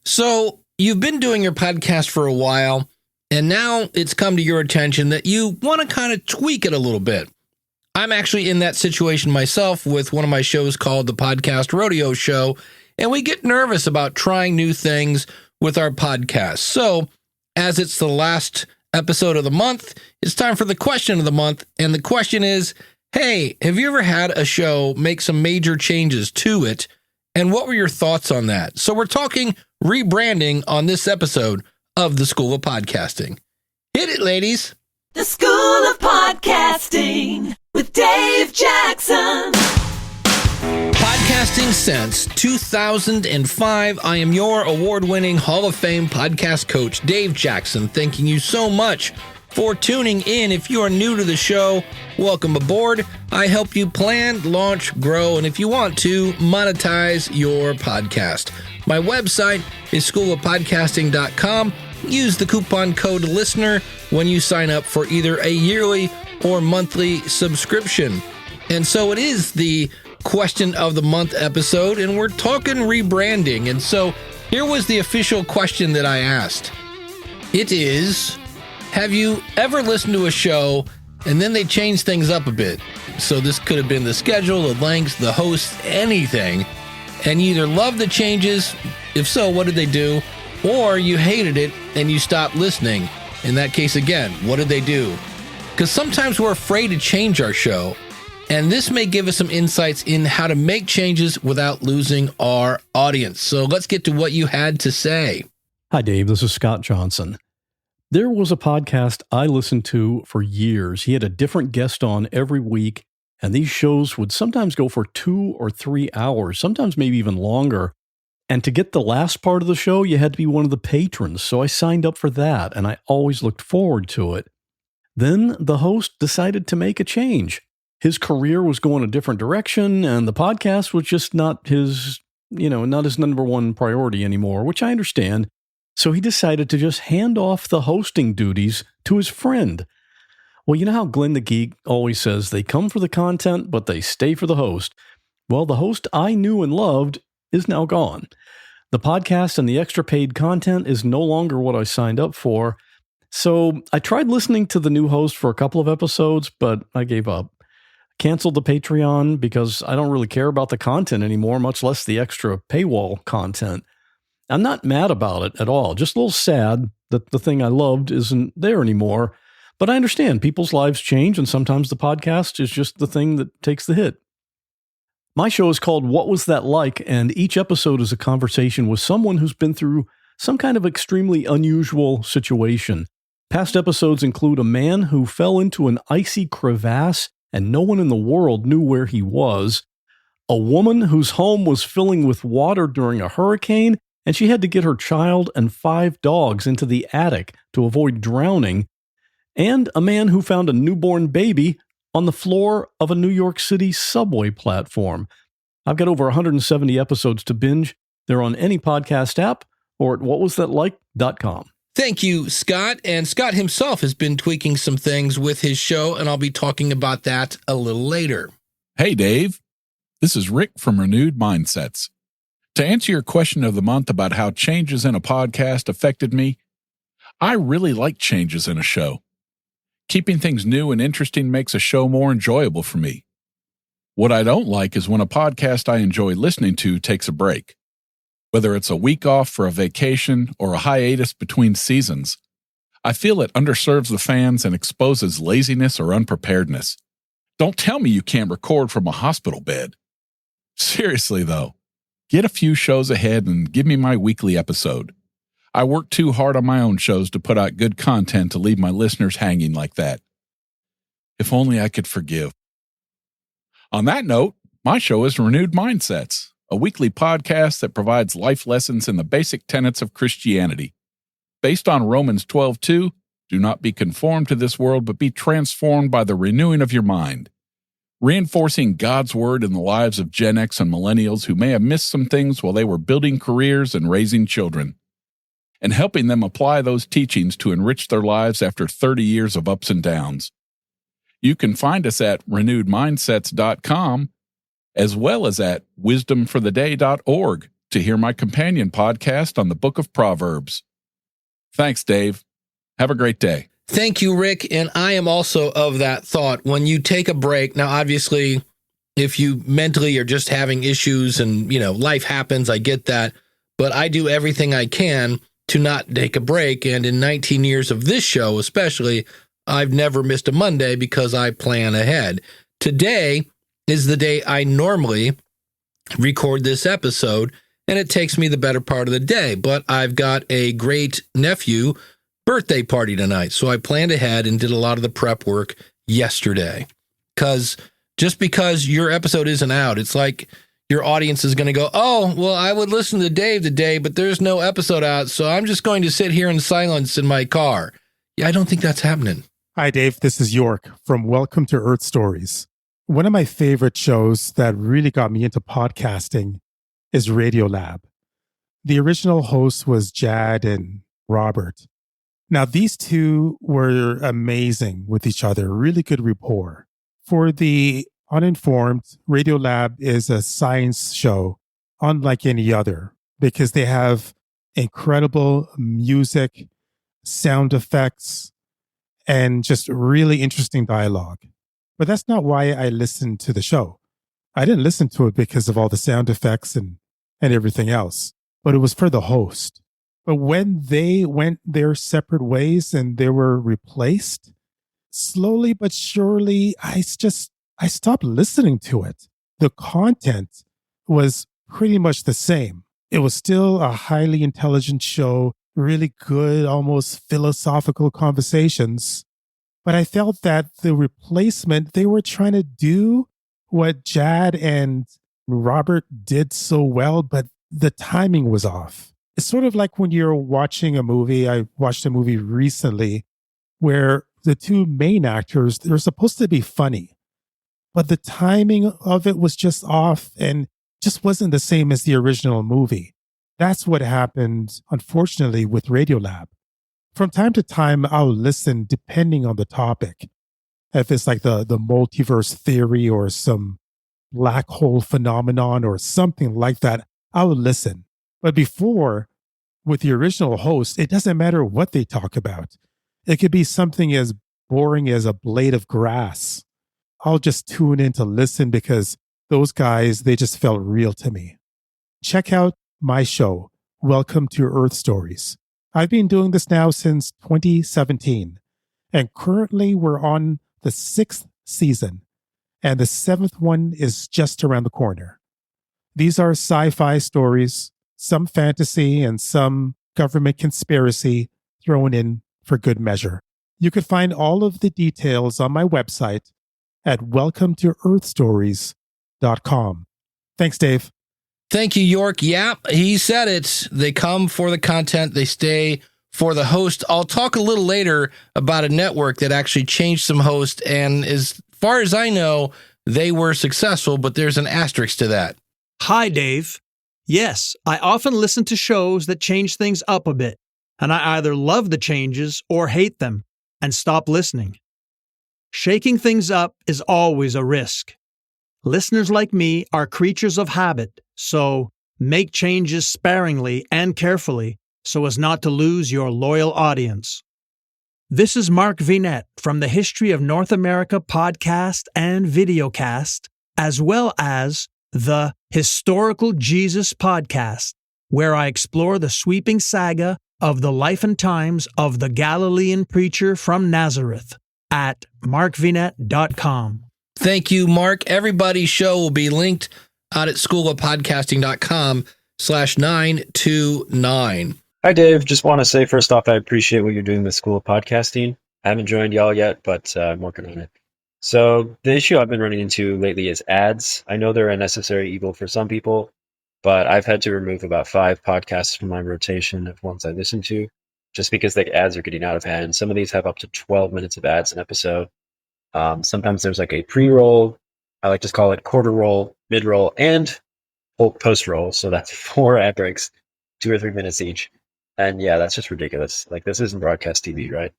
So you've been doing your podcast for a while, and now it's come to your attention that you want to kind of tweak it a little bit. I'm actually in that situation myself with one of my shows called the Podcast Rodeo Show, and we get nervous about trying new things with our podcast. So, as it's the last episode of the month, it's time for the question of the month, and the question is, hey, have you ever had a show make some major changes to it, and what were your thoughts on that? So we're talking rebranding on this episode of the School of Podcasting. Hit it, ladies. The School of Podcasting with Dave Jackson. Podcasting since 2005. I am your award-winning Hall of Fame podcast coach, Dave Jackson. Thanking you so much for tuning in. If you are new to the show, welcome aboard. I help you plan, launch, grow, and if you want to, monetize your podcast. My website is schoolofpodcasting.com. Use the coupon code LISTENER when you sign up for either a yearly or monthly subscription. And so it is the question of the month episode, and we're talking rebranding. And so here was the official question that I asked. It is, have you ever listened to a show and then they change things up a bit? So this could have been the schedule, the length, the host, anything. And you either love the changes, if so, what did they do? Or you hated it and you stopped listening. In that case, again, what did they do? Because sometimes we're afraid to change our show. And this may give us some insights in how to make changes without losing our audience. So let's get to what you had to say. Hi, Dave. This is Scott Johnson. There was a podcast I listened to for years. He had a different guest on every week, and these shows would sometimes go for 2 or 3 hours, sometimes maybe even longer. And to get the last part of the show, you had to be one of the patrons. So I signed up for that, and I always looked forward to it. Then the host decided to make a change. His career was going a different direction, and the podcast was just not his number one priority anymore, which I understand. So he decided to just hand off the hosting duties to his friend. Well, you know how Glenn the Geek always says they come for the content, but they stay for the host. Well, the host I knew and loved is now gone. The podcast and the extra paid content is no longer what I signed up for. So I tried listening to the new host for a couple of episodes, but I gave up. Canceled the Patreon because I don't really care about the content anymore, much less the extra paywall content. I'm not mad about it at all, just a little sad that the thing I loved isn't there anymore. But I understand people's lives change, and sometimes the podcast is just the thing that takes the hit. My show is called What Was That Like? And each episode is a conversation with someone who's been through some kind of extremely unusual situation. Past episodes include a man who fell into an icy crevasse and no one in the world knew where he was, a woman whose home was filling with water during a hurricane, and she had to get her child and 5 dogs into the attic to avoid drowning, and a man who found a newborn baby on the floor of a New York City subway platform. I've got over 170 episodes to binge. They're on any podcast app or at whatwasthatlike.com. Thank you, Scott. And Scott himself has been tweaking some things with his show, and I'll be talking about that a little later. Hey, Dave. This is Rick from Renewed Mindsets. To answer your question of the month about how changes in a podcast affected me, I really like changes in a show. Keeping things new and interesting makes a show more enjoyable for me. What I don't like is when a podcast I enjoy listening to takes a break. Whether it's a week off for a vacation or a hiatus between seasons, I feel it underserves the fans and exposes laziness or unpreparedness. Don't tell me you can't record from a hospital bed. Seriously, though, get a few shows ahead and give me my weekly episode. I work too hard on my own shows to put out good content to leave my listeners hanging like that. If only I could forgive. On that note, my show is Renewed Mindsets, a weekly podcast that provides life lessons in the basic tenets of Christianity. Based on Romans 12:2, do not be conformed to this world, but be transformed by the renewing of your mind. Reinforcing God's word in the lives of Gen X and millennials who may have missed some things while they were building careers and raising children, and helping them apply those teachings to enrich their lives after 30 years of ups and downs. You can find us at renewedmindsets.com as well as at wisdomfortheday.org to hear my companion podcast on the Book of Proverbs. Thanks, Dave. Have a great day. Thank you, Rick. And I am also of that thought. When you take a break, now, obviously, if you mentally are just having issues and, life happens, I get that. But I do everything I can to not take a break. And in 19 years of this show, especially, I've never missed a Monday because I plan ahead. Today is the day I normally record this episode, and it takes me the better part of the day. But I've got a great nephew birthday party tonight, so I planned ahead and did a lot of the prep work yesterday. Just because your episode isn't out, it's like your audience is going to go, oh, well, I would listen to Dave today, but there's no episode out, so I'm just going to sit here in silence in my car. Yeah, I don't think that's happening. Hi, Dave. This is York from Welcome to Earth Stories. One of my favorite shows that really got me into podcasting is Radiolab. The original host was Jad and Robert. Now, these two were amazing with each other, really good rapport. For the uninformed, Radiolab is a science show unlike any other because they have incredible music, sound effects, and just really interesting dialogue. But that's not why I listened to the show. I didn't listen to it because of all the sound effects and everything else, but it was for the host. But when they went their separate ways and they were replaced, slowly but surely, I stopped listening to it. The content was pretty much the same. It was still a highly intelligent show, really good, almost philosophical conversations. But I felt that the replacement, they were trying to do what Jad and Robert did so well, but the timing was off. It's sort of like when you're watching a movie. I watched a movie recently where the two main actors, they're supposed to be funny, but the timing of it was just off and just wasn't the same as the original movie. That's what happened, unfortunately, with Radiolab. From time to time, I'll listen depending on the topic. If it's like the multiverse theory or some black hole phenomenon or something like that, I will listen. But before, with the original host, it doesn't matter what they talk about. It could be something as boring as a blade of grass. I'll just tune in to listen because those guys, they just felt real to me. Check out my show, Welcome to Earth Stories. I've been doing this now since 2017, and currently we're on the 6th season, and the 7th one is just around the corner. These are sci-fi stories, some fantasy and some government conspiracy thrown in for good measure. You can find all of the details on my website at welcometoearthstories.com. Thanks, Dave. Thank you, York. Yeah, he said it. They come for the content. They stay for the host. I'll talk a little later about a network that actually changed some hosts, and as far as I know, they were successful, but there's an asterisk to that. Hi, Dave. Yes, I often listen to shows that change things up a bit, and I either love the changes or hate them and stop listening. Shaking things up is always a risk. Listeners like me are creatures of habit, so make changes sparingly and carefully so as not to lose your loyal audience. This is Mark Vinette from the History of North America podcast and videocast, as well as the Historical Jesus podcast, where I explore the sweeping saga of the life and times of the Galilean preacher from Nazareth at markvinette.com. Thank you, Mark. Everybody's show will be linked out at schoolofpodcasting.com/929. Hi, Dave. Just want to say, first off, I appreciate what you're doing with School of Podcasting. I haven't joined y'all yet, but I'm working on it. So the issue I've been running into lately is ads. I know they're a necessary evil for some people, but I've had to remove about 5 podcasts from my rotation of ones I listen to, just because the ads are getting out of hand. Some of these have up to 12 minutes of ads an episode. Sometimes there's like a pre-roll, I like to call it quarter roll, mid-roll, and post-roll. So that's 4 ad breaks, 2 or 3 minutes each. And yeah, that's just ridiculous. Like, this isn't broadcast TV, right?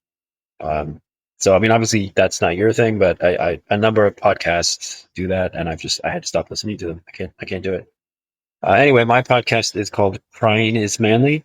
So, I mean, obviously that's not your thing, but a number of podcasts do that, and I had to stop listening to them. I can't do it. Anyway, my podcast is called Crying is Manly.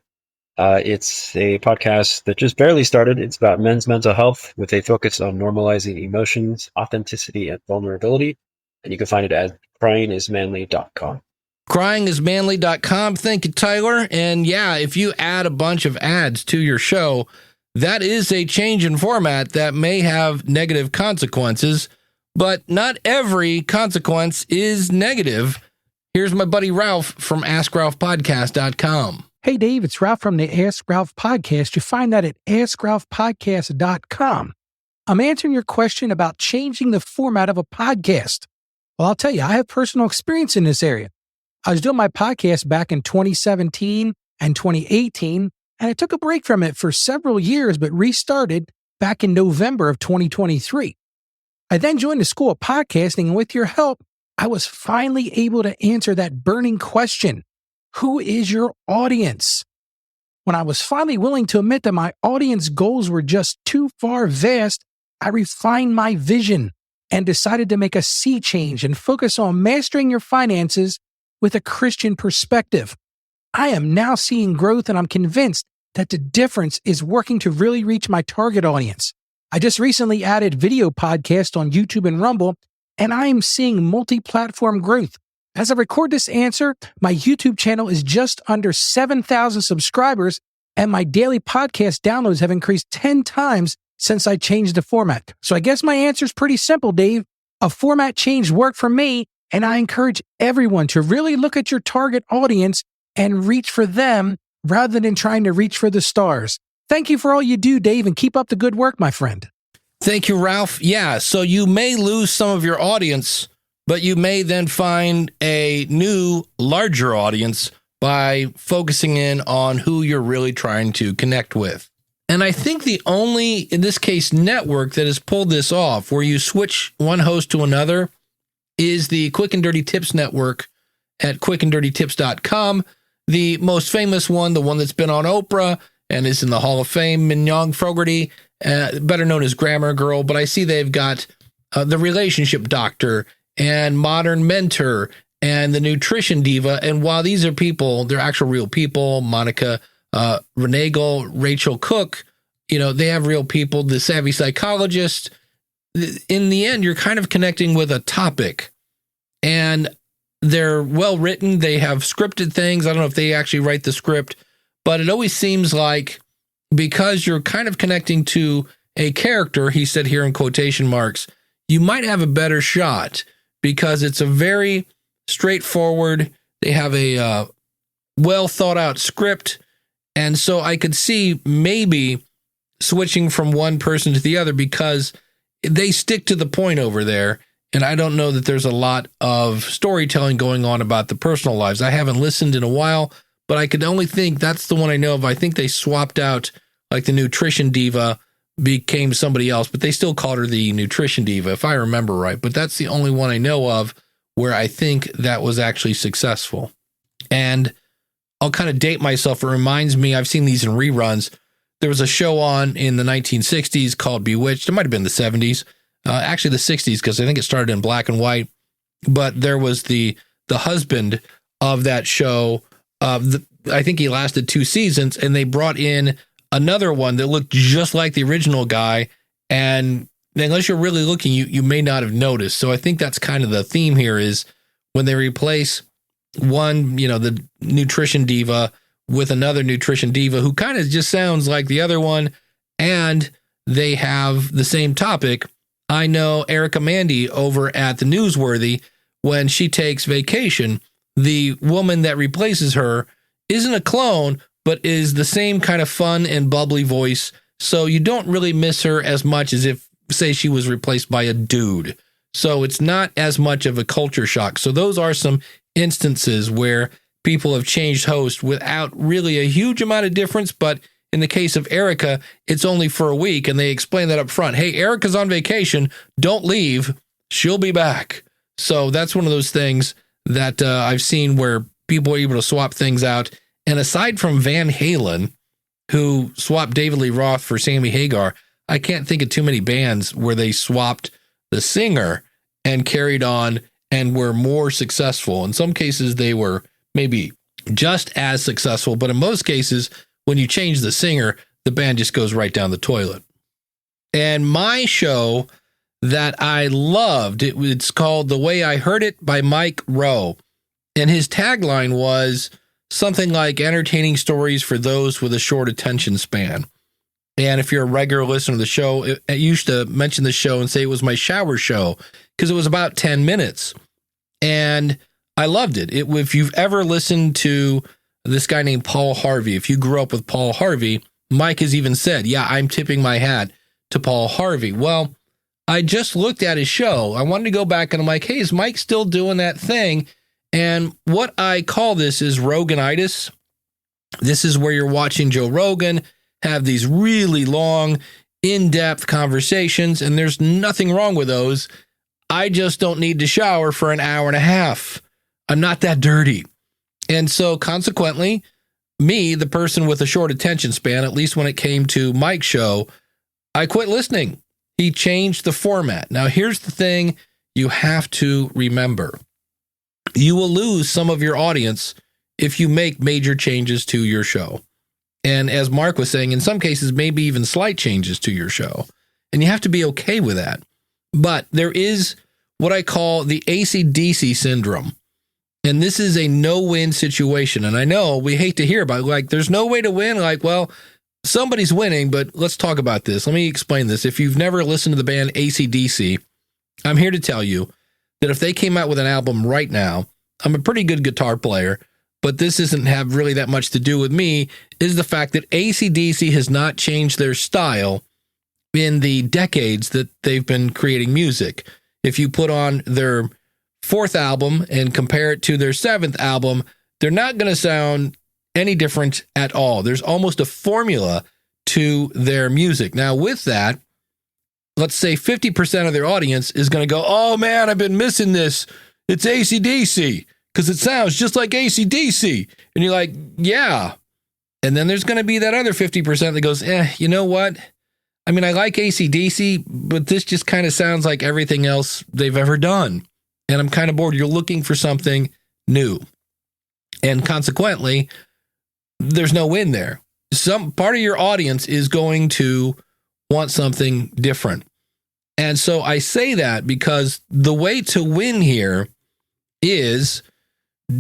It's a podcast that just barely started. It's about men's mental health with a focus on normalizing emotions, authenticity, and vulnerability. And you can find it at cryingismanly.com. Cryingismanly.com. Thank you, Tyler. And yeah, if you add a bunch of ads to your show, that is a change in format that may have negative consequences, but not every consequence is negative. Here's my buddy Ralph from AskRalphPodcast.com. Hey, Dave, it's Ralph from the Ask Ralph Podcast. You find that at AskRalphPodcast.com. I'm answering your question about changing the format of a podcast. Well, I'll tell you, I have personal experience in this area. I was doing my podcast back in 2017 and 2018, and I took a break from it for several years, but restarted back in November of 2023. I then joined the School of Podcasting, and with your help, I was finally able to answer that burning question. Who is your audience? When I was finally willing to admit that my audience goals were just too far vast, I refined my vision and decided to make a sea change and focus on mastering your finances with a Christian perspective. I am now seeing growth, and I'm convinced that the difference is working to really reach my target audience. I just recently added video podcasts on YouTube and Rumble, and I am seeing multi-platform growth. As I record this answer, my YouTube channel is just under 7,000 subscribers, and my daily podcast downloads have increased 10 times since I changed the format. So I guess my answer is pretty simple, Dave. A format change worked for me, and I encourage everyone to really look at your target audience and reach for them rather than trying to reach for the stars. Thank you for all you do, Dave, and keep up the good work, my friend. Thank you, Ralph. Yeah, so you may lose some of your audience, but you may then find a new, larger audience by focusing in on who you're really trying to connect with. And I think the only, in this case, network that has pulled this off, where you switch one host to another, is the Quick and Dirty Tips Network at quickanddirtytips.com. The most famous one, the one that's been on Oprah and is in the Hall of Fame, Mignon Fogarty, better known as Grammar Girl, but I see they've got the Relationship Doctor and Modern Mentor and the Nutrition Diva. And while these are people, they're actual real people, Monica Renagel, Rachel Cook, they have real people, the Savvy Psychologist. In the end, you're kind of connecting with a topic, and they're well written. They have scripted things. I don't know if they actually write the script, but it always seems like because you're kind of connecting to a character, he said here in quotation marks, you might have a better shot because it's a very straightforward, they have a well thought out script. And so I could see maybe switching from one person to the other because they stick to the point over there. And I don't know that there's a lot of storytelling going on about the personal lives. I haven't listened in a while, but I could only think that's the one I know of. I think they swapped out, like the Nutrition Diva became somebody else, but they still called her the Nutrition Diva, if I remember right. But that's the only one I know of where I think that was actually successful. And I'll kind of date myself. It reminds me, I've seen these in reruns. There was a show on in the 1960s called Bewitched. It might have been the 70s. Actually the 60s, because I think it started in black and white. But there was the husband of that show. I think he lasted 2 seasons, and they brought in another one that looked just like the original guy. And unless you're really looking, you may not have noticed. So I think that's kind of the theme here is when they replace one, the Nutrition Diva with another Nutrition Diva who kind of just sounds like the other one, and they have the same topic. I know Erica Mandy over at the Newsworthy, when she takes vacation, the woman that replaces her isn't a clone, but is the same kind of fun and bubbly voice. So you don't really miss her as much as if, say, she was replaced by a dude. So it's not as much of a culture shock. So those are some instances where people have changed hosts without really a huge amount of difference. But in the case of Erica, it's only for a week, and they explain that up front. Hey, Erica's on vacation. Don't leave. She'll be back. So that's one of those things that I've seen where people are able to swap things out. And aside from Van Halen, who swapped David Lee Roth for Sammy Hagar, I can't think of too many bands where they swapped the singer and carried on and were more successful. In some cases, they were maybe just as successful, but in most cases, when you change the singer, the band just goes right down the toilet. And my show that I loved, it's called The Way I Heard It by Mike Rowe. And his tagline was something like entertaining stories for those with a short attention span. And if you're a regular listener to the show, I used to mention the show and say it was my shower show because it was about 10 minutes. And I loved it. If you've ever listened to this guy named Paul Harvey, if you grew up with Paul Harvey, Mike has even said, yeah, I'm tipping my hat to Paul Harvey. Well, I just looked at his show. I wanted to go back and I'm like, hey, is Mike still doing that thing? And what I call this is Roganitis. This is where you're watching Joe Rogan have these really long, in-depth conversations, and there's nothing wrong with those. I just don't need to shower for an hour and a half. I'm not that dirty. And so consequently, me, the person with a short attention span, at least when it came to Mike's show, I quit listening. He changed the format. Now, here's the thing you have to remember. You will lose some of your audience if you make major changes to your show. And as Mark was saying, in some cases, maybe even slight changes to your show. And you have to be okay with that. But there is what I call the AC/DC syndrome. And this is a no-win situation. And I know we hate to hear about it. Like, there's no way to win. Like, well, somebody's winning, but let's talk about this. Let me explain this. If you've never listened to the band AC/DC, I'm here to tell you that if they came out with an album right now, I'm a pretty good guitar player, but this doesn't have really that much to do with me, is the fact that AC/DC has not changed their style in the decades that they've been creating music. If you put on their fourth album and compare it to their seventh album, they're not going to sound any different at all. There's almost a formula to their music. Now, with that, let's say 50% of their audience is going to go, oh man, I've been missing this. It's AC/DC because it sounds just like AC/DC. And you're like, yeah. And then there's going to be that other 50% that goes, you know what? I mean, I like AC/DC, but this just kind of sounds like everything else they've ever done. And I'm kind of bored. You're looking for something new. And consequently, there's no win there. Some part of your audience is going to want something different. And so I say that because the way to win here is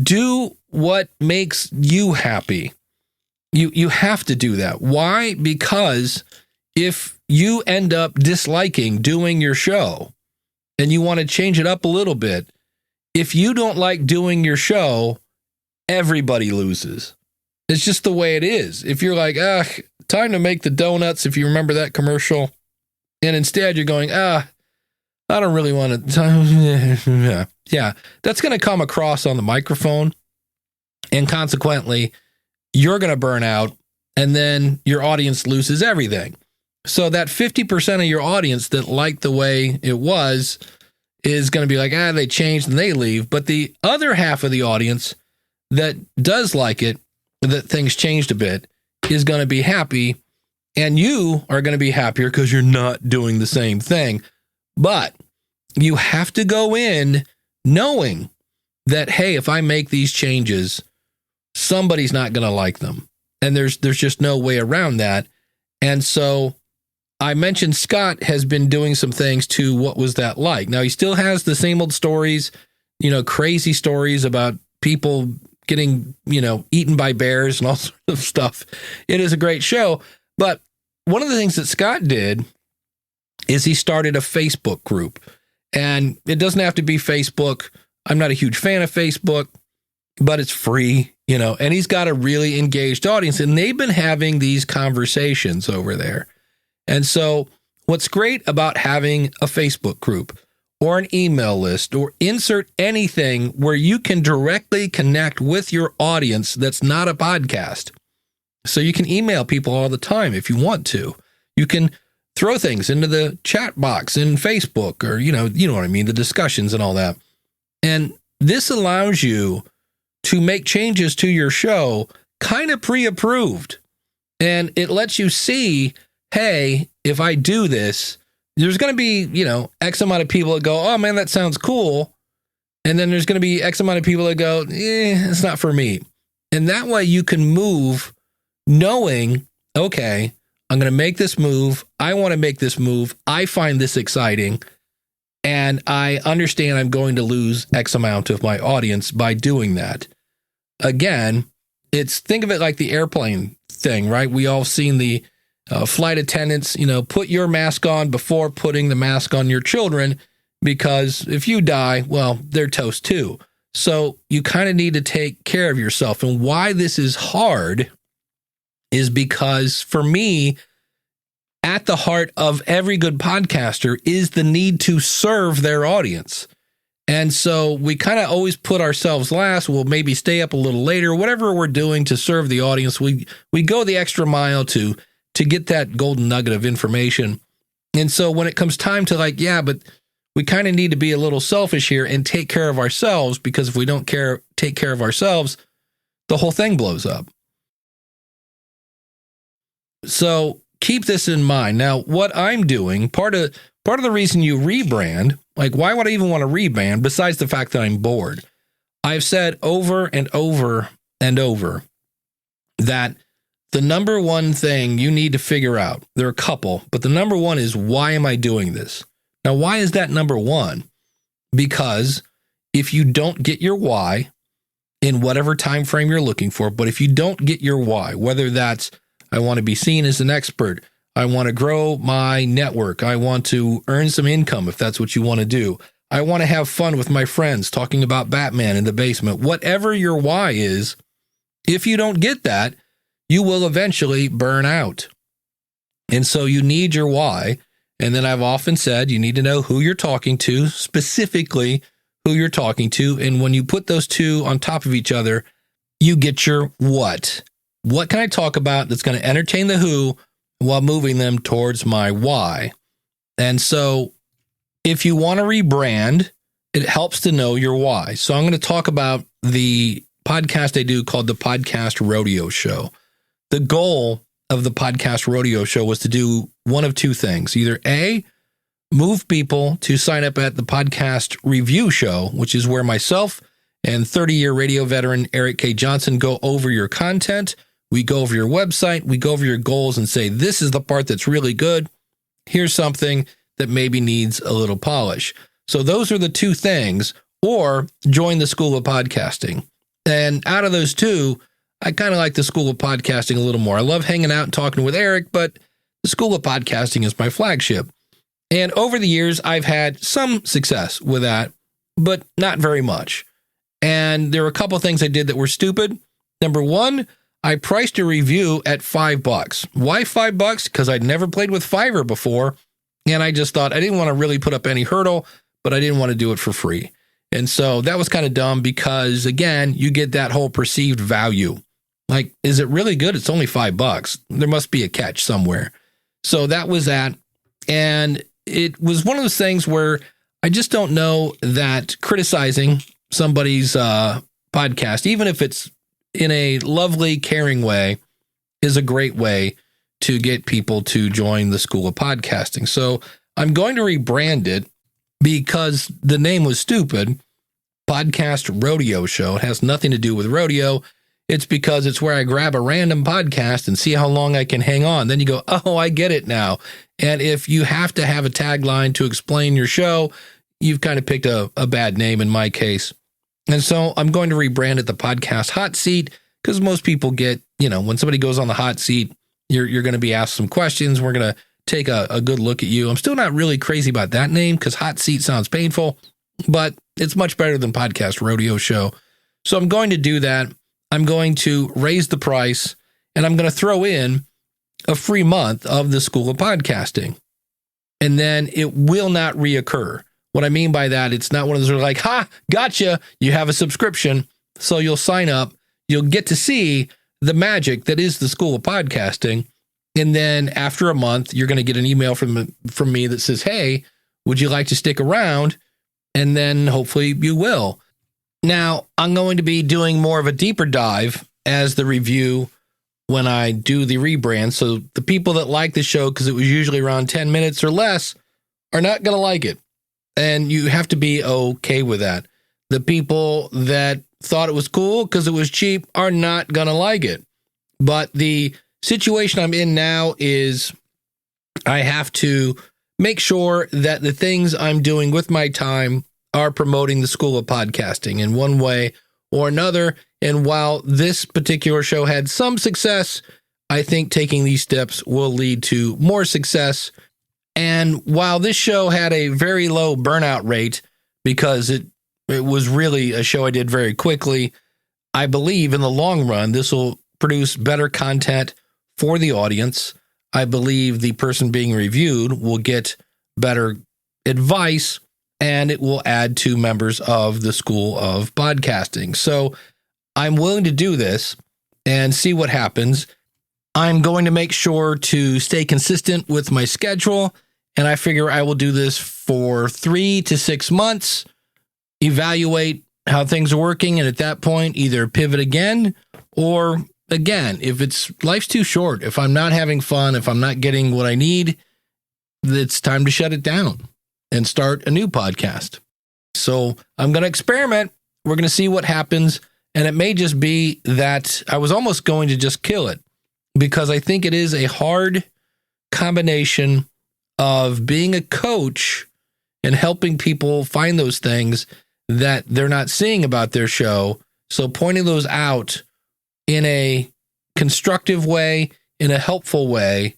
do what makes you happy. You have to do that. Why? Because if you end up disliking doing your show and you want to change it up a little bit, if you don't like doing your show, everybody loses. It's just the way it is. If you're like, time to make the donuts, if you remember that commercial, and instead you're going, I don't really want to. Yeah, that's going to come across on the microphone. And consequently, you're going to burn out, and then your audience loses everything. So that 50% of your audience that liked the way it was is going to be like, they changed and they leave. But the other half of the audience that does like it, that things changed a bit, is going to be happy. And you are going to be happier because you're not doing the same thing. But you have to go in knowing that, hey, if I make these changes, somebody's not going to like them. And there's just no way around that. And so I mentioned Scott has been doing some things to What Was That Like? Now, he still has the same old stories, crazy stories about people getting, eaten by bears and all sorts of stuff. It is a great show. But one of the things that Scott did is he started a Facebook group. And it doesn't have to be Facebook. I'm not a huge fan of Facebook, but it's free, and he's got a really engaged audience. And they've been having these conversations over there. And so what's great about having a Facebook group or an email list or insert anything where you can directly connect with your audience that's not a podcast. So you can email people all the time if you want to. You can throw things into the chat box in Facebook or, you know what I mean, the discussions and all that. And this allows you to make changes to your show kind of pre-approved. And it lets you see, hey, if I do this, there's going to be, X amount of people that go, oh man, that sounds cool. And then there's going to be X amount of people that go, it's not for me. And that way you can move knowing, okay, I'm going to make this move. I want to make this move. I find this exciting. And I understand I'm going to lose X amount of my audience by doing that. Again, think of it like the airplane thing, right? We all seen the flight attendants, put your mask on before putting the mask on your children, because if you die, well, they're toast too. So you kind of need to take care of yourself. And why this is hard is because for me, at the heart of every good podcaster is the need to serve their audience. And so we kind of always put ourselves last. We'll maybe stay up a little later, whatever we're doing to serve the audience. We go the extra mile to get that golden nugget of information. And so when it comes time to but we kind of need to be a little selfish here and take care of ourselves, because if we don't take care of ourselves, the whole thing blows up. So keep this in mind. Now, what I'm doing, part of the reason you rebrand, like why would I even want to rebrand besides the fact that I'm bored? I've said over and over and over that the number one thing you need to figure out, there are a couple, but the number one is, why am I doing this? Now, why is that number one? Because if you don't get your why in whatever time frame you're looking for, but if you don't get your why, whether that's I want to be seen as an expert, I want to grow my network, I want to earn some income if that's what you want to do, I want to have fun with my friends talking about Batman in the basement, whatever your why is, if you don't get that, you will eventually burn out. And so you need your why. And then I've often said you need to know who you're talking to, specifically who you're talking to. And when you put those two on top of each other, you get your what. What can I talk about that's going to entertain the who while moving them towards my why? And so if you want to rebrand, it helps to know your why. So I'm going to talk about the podcast I do called the Podcast Rodeo Show. The goal of the Podcast Rodeo Show was to do one of two things. Either A, move people to sign up at the Podcast Review Show, which is where myself and 30-year radio veteran Eric K. Johnson go over your content. We go over your website. We go over your goals and say, this is the part that's really good. Here's something that maybe needs a little polish. So those are the two things. Or join the School of Podcasting. And out of those two, I kind of like the School of Podcasting a little more. I love hanging out and talking with Eric, but the School of Podcasting is my flagship. And over the years, I've had some success with that, but not very much. And there were a couple of things I did that were stupid. Number one, I priced a review at $5. Why $5? Because I'd never played with Fiverr before. And I just thought I didn't want to really put up any hurdle, but I didn't want to do it for free. And so that was kind of dumb because, again, you get that whole perceived value. Like, is it really good? It's only $5. There must be a catch somewhere. So that was that. And it was one of those things where I just don't know that criticizing somebody's podcast, even if it's in a lovely, caring way, is a great way to get people to join the School of Podcasting. So I'm going to rebrand it because the name was stupid. Podcast Rodeo Show. It has nothing to do with rodeo. It's because it's where I grab a random podcast and see how long I can hang on. Then you go, oh, I get it now. And if you have to have a tagline to explain your show, you've kind of picked a bad name in my case. And so I'm going to rebrand it the Podcast Hot Seat, because most people get, when somebody goes on the hot seat, you're going to be asked some questions. We're going to take a good look at you. I'm still not really crazy about that name because hot seat sounds painful, but it's much better than Podcast Rodeo Show. So I'm going to do that. I'm going to raise the price, and I'm going to throw in a free month of the School of Podcasting. And then it will not reoccur. What I mean by that, it's not one of those like, ha, gotcha, you have a subscription, so you'll sign up. You'll get to see the magic that is the School of Podcasting. And then after a month, you're going to get an email from me that says, hey, would you like to stick around? And then hopefully you will. Now, I'm going to be doing more of a deeper dive as the review when I do the rebrand. So the people that like the show, because it was usually around 10 minutes or less, are not going to like it. And you have to be okay with that. The people that thought it was cool because it was cheap are not going to like it. But the situation I'm in now is I have to make sure that the things I'm doing with my time are promoting the School of Podcasting in one way or another. And while this particular show had some success, I think taking these steps will lead to more success. And while this show had a very low burnout rate because it was really a show I did very quickly, I believe in the long run, this will produce better content for the audience. I believe the person being reviewed will get better advice, and it will add to members of the School of Podcasting. So I'm willing to do this and see what happens. I'm going to make sure to stay consistent with my schedule, and I figure I will do this for 3 to 6 months, evaluate how things are working, and at that point, either pivot again or again, if life's too short, if I'm not having fun, if I'm not getting what I need, it's time to shut it down and start a new podcast. So I'm going to experiment. We're going to see what happens. And it may just be that I was almost going to just kill it because I think it is a hard combination of being a coach and helping people find those things that they're not seeing about their show. So pointing those out in a constructive way, in a helpful way,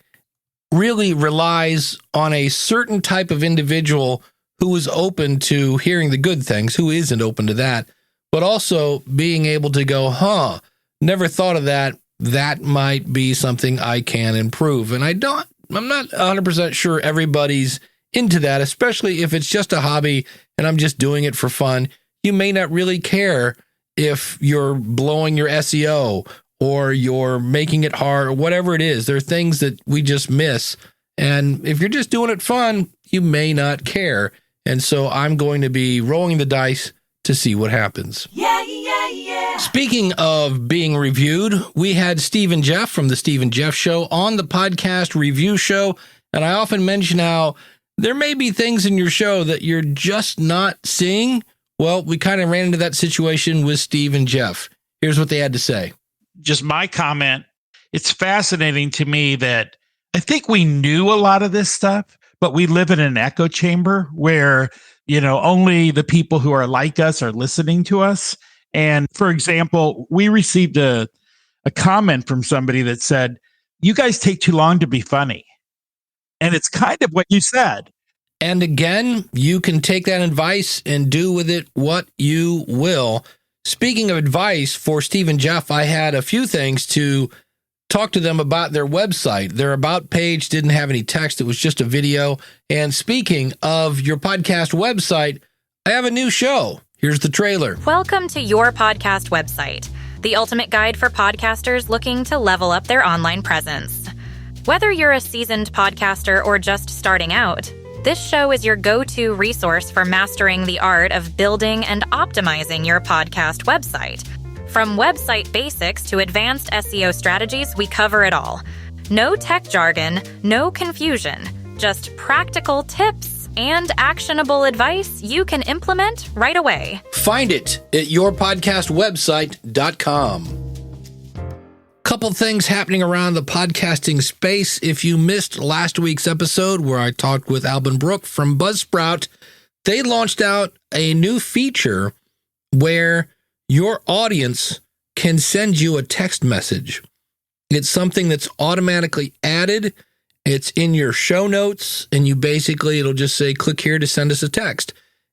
really relies on a certain type of individual who is open to hearing the good things, who isn't open to that, but also being able to go, never thought of that. That might be something I can improve. And I'm not 100% sure everybody's into that, especially if it's just a hobby and I'm just doing it for fun. You may not really care if you're blowing your SEO or you're making it hard or whatever it is. There are things that we just miss. And if you're just doing it fun, you may not care. And so I'm going to be rolling the dice to see what happens. Yeah, yeah, yeah. Speaking of being reviewed, we had Steve and Jeff from the Steve and Jeff Show on the podcast review show. And I often mention how there may be things in your show that you're just not seeing. Well, we kind of ran into that situation with Steve and Jeff. Here's what they had to say. Just my comment. It's fascinating to me that I think we knew a lot of this stuff, but we live in an echo chamber where, only the people who are like us are listening to us. And for example, we received a comment from somebody that said, "You guys take too long to be funny." And it's kind of what you said. And again, you can take that advice and do with it what you will. Speaking of advice for Steve and Jeff, I had a few things to talk to them about their website. Their About page didn't have any text. It was just a video. And speaking of your podcast website, I have a new show. Here's the trailer. Welcome to your podcast website, the ultimate guide for podcasters looking to level up their online presence. Whether you're a seasoned podcaster or just starting out, this show is your go-to resource for mastering the art of building and optimizing your podcast website. From website basics to advanced SEO strategies, we cover it all. No tech jargon, no confusion, just practical tips and actionable advice you can implement right away. Find it at yourpodcastwebsite.com. Couple things happening around the podcasting space. If you missed last week's episode where I talked with Alban Brook from Buzzsprout, they launched out a new feature where your audience can send you a text message. It's something that's automatically added. It's in your show notes, and it'll just say, click here to send us a text.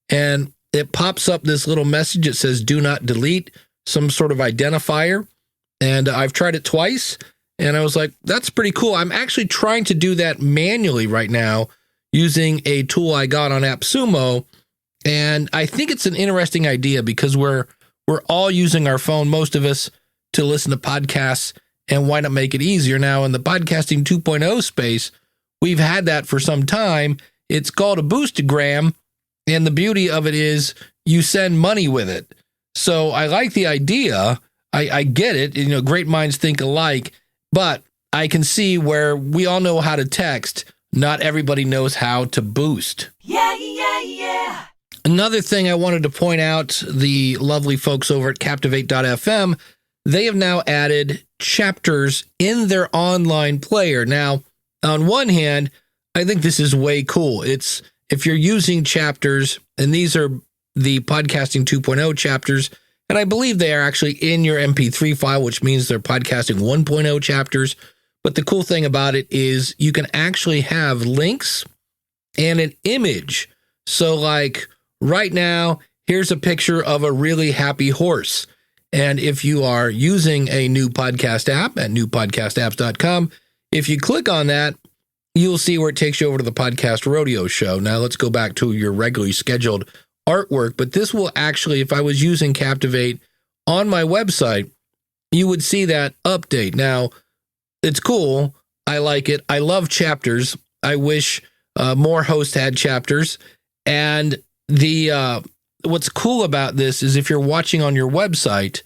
And it pops up this little message. It says, do not delete, some sort of identifier. And I've tried it twice, and I was like, that's pretty cool. I'm actually trying to do that manually right now using a tool I got on AppSumo. And I think it's an interesting idea because we're all using our phone, most of us, to listen to podcasts, and why not make it easier? Now, in the podcasting 2.0 space, we've had that for some time. It's called a Boostagram, and the beauty of it is you send money with it. So I like the idea. I get it. Great minds think alike, but I can see where we all know how to text. Not everybody knows how to boost. Yeah, yeah, yeah. Another thing I wanted to point out, the lovely folks over at Captivate.fm, they have now added chapters in their online player. Now, on one hand, I think this is way cool. It's if you're using chapters, and these are the Podcasting 2.0 chapters, and I believe they are actually in your MP3 file, which means they're Podcasting 1.0 chapters. But the cool thing about it is you can actually have links and an image. So like right now, here's a picture of a really happy horse. And if you are using a new podcast app at newpodcastapps.com, if you click on that, you'll see where it takes you over to the Podcast Rodeo show. Now let's go back to your regularly scheduled artwork. But this will actually, if I was using Captivate on my website, you would see that update. Now, it's cool. I like it. I love chapters. I wish more hosts had chapters. And the what's cool about this is if you're watching on your website,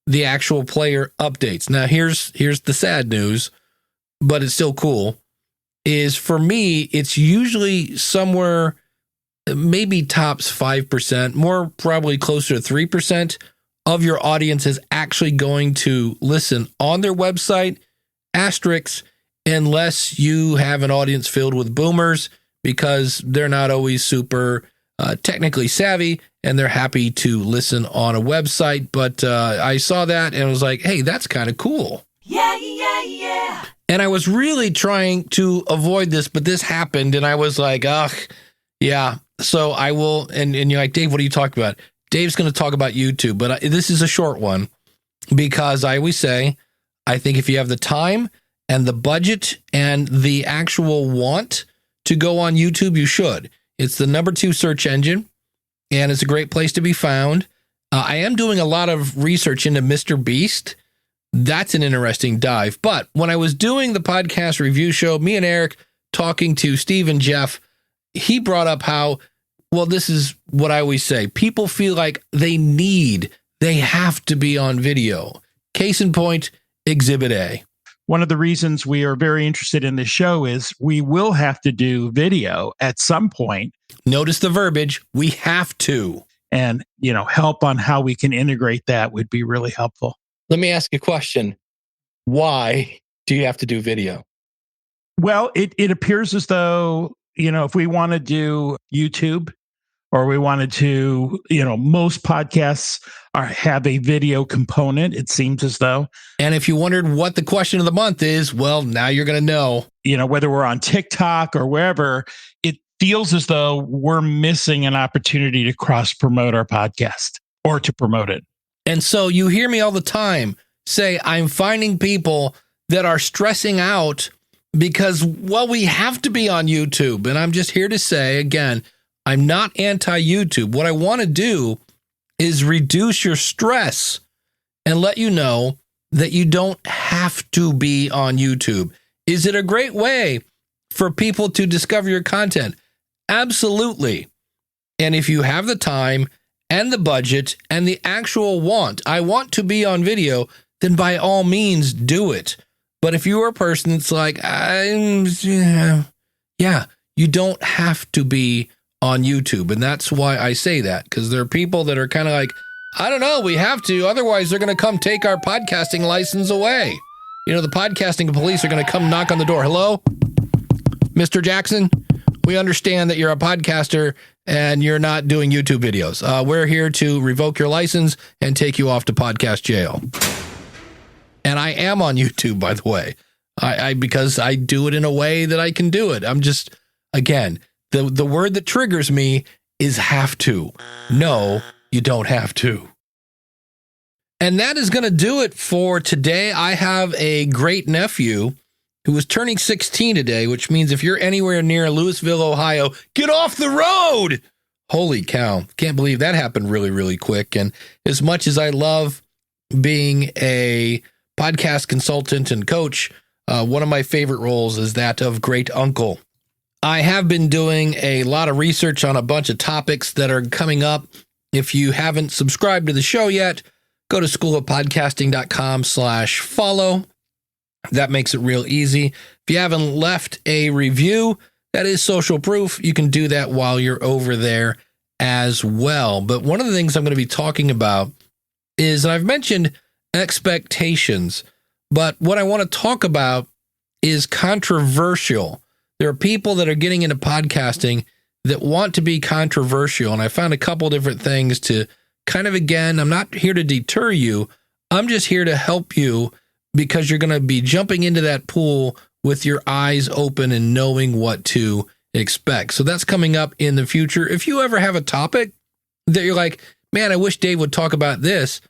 the actual player updates. Now, here's the sad news, but it's still cool, is for me, it's usually somewhere maybe tops 5%, more probably closer to 3% of your audience is actually going to listen on their website. Asterisks, unless you have an audience filled with boomers, because they're not always super technically savvy and they're happy to listen on a website. But I saw that and was like, hey, that's kind of cool. Yeah. And I was really trying to avoid this, but this happened and I was like, ugh, yeah. So I will, and you're like, Dave, what are you talking about? Dave's going to talk about YouTube, but this is a short one because I always say, I think if you have the time and the budget and the actual want to go on YouTube, you should. It's the number 2 search engine, and it's a great place to be found. I am doing a lot of research into Mr. Beast. That's an interesting dive. But when I was doing the podcast review show, me and Eric talking to Steve and Jeff, he brought up how, well, this is what I always say. People feel like they have to be on video. Case in point, Exhibit A. One of the reasons we are very interested in this show is we will have to do video at some point. Notice the verbiage, we have to. And, help on how we can integrate that would be really helpful. Let me ask you a question. Why do you have to do video? Well, it appears as though, if we want to do YouTube or we wanted to, most podcasts have a video component, it seems as though. And if you wondered what the question of the month is, well, now you're going to know. Whether we're on TikTok or wherever, it feels as though we're missing an opportunity to cross-promote our podcast or to promote it. And so you hear me all the time say, I'm finding people that are stressing out because, well, we have to be on YouTube. And I'm just here to say, again, I'm not anti-YouTube. What I want to do is reduce your stress and let you know that you don't have to be on YouTube. Is it a great way for people to discover your content? Absolutely. And if you have the time and the budget and the actual want, I want to be on video, then by all means do it. But if you are a person that's like, you don't have to be on YouTube. And that's why I say that, because there are people that are kind of like, I don't know, we have to. Otherwise, they're going to come take our podcasting license away. The podcasting police are going to come knock on the door. Hello, Mr. Jackson? We understand that you're a podcaster and you're not doing YouTube videos. We're here to revoke your license and take you off to podcast jail. And I am on YouTube, by the way, because I do it in a way that I can do it. I'm just, again, the word that triggers me is have to. No, you don't have to. And that is going to do it for today. I have a great nephew who is turning 16 today, which means if you're anywhere near Louisville, Ohio, get off the road. Holy cow. Can't believe that happened really, really quick. And as much as I love being a podcast consultant and coach, one of my favorite roles is that of great uncle. I have been doing a lot of research on a bunch of topics that are coming up. If you haven't subscribed to the show yet, go to schoolofpodcasting.com/follow. That makes it real easy. If you haven't left a review, that is social proof. You can do that while you're over there as well. But one of the things I'm going to be talking about is, and I've mentioned expectations, but what I want to talk about is controversial. There are people that are getting into podcasting that want to be controversial. And I found a couple different things to kind of, again, I'm not here to deter you. I'm just here to help you, because you're going to be jumping into that pool with your eyes open and knowing what to expect. So that's coming up in the future. If you ever have a topic that you're like, man, I wish Dave would talk about this,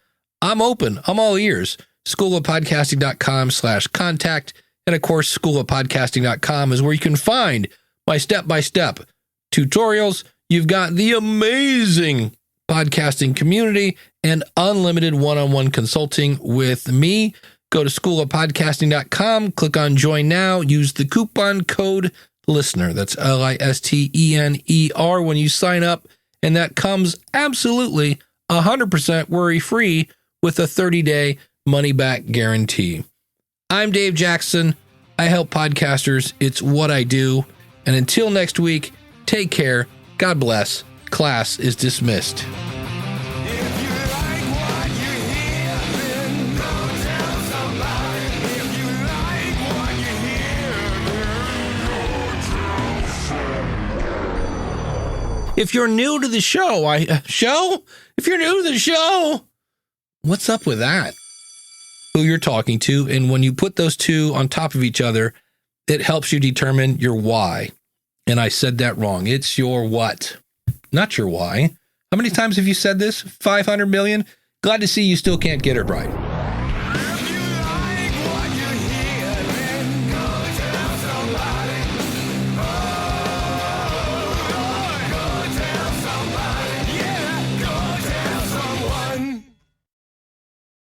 I'm open. I'm all ears. schoolofpodcasting.com/contact. And of course, schoolofpodcasting.com is where you can find my step-by-step tutorials. You've got the amazing podcasting community and unlimited one-on-one consulting with me. Go to schoolofpodcasting.com, click on join now, use the coupon code LISTENER. That's LISTENER when you sign up. And that comes absolutely 100% worry-free with a 30-day money-back guarantee. I'm Dave Jackson. I help podcasters. It's what I do. And until next week, take care. God bless. Class is dismissed. If you're new to the show, If you're new to the show, what's up with that? Who you're talking to, and when you put those two on top of each other, it helps you determine your why. And I said that wrong. It's your what, not your why. How many times have you said this? 500 million? Glad to see you still can't get it right.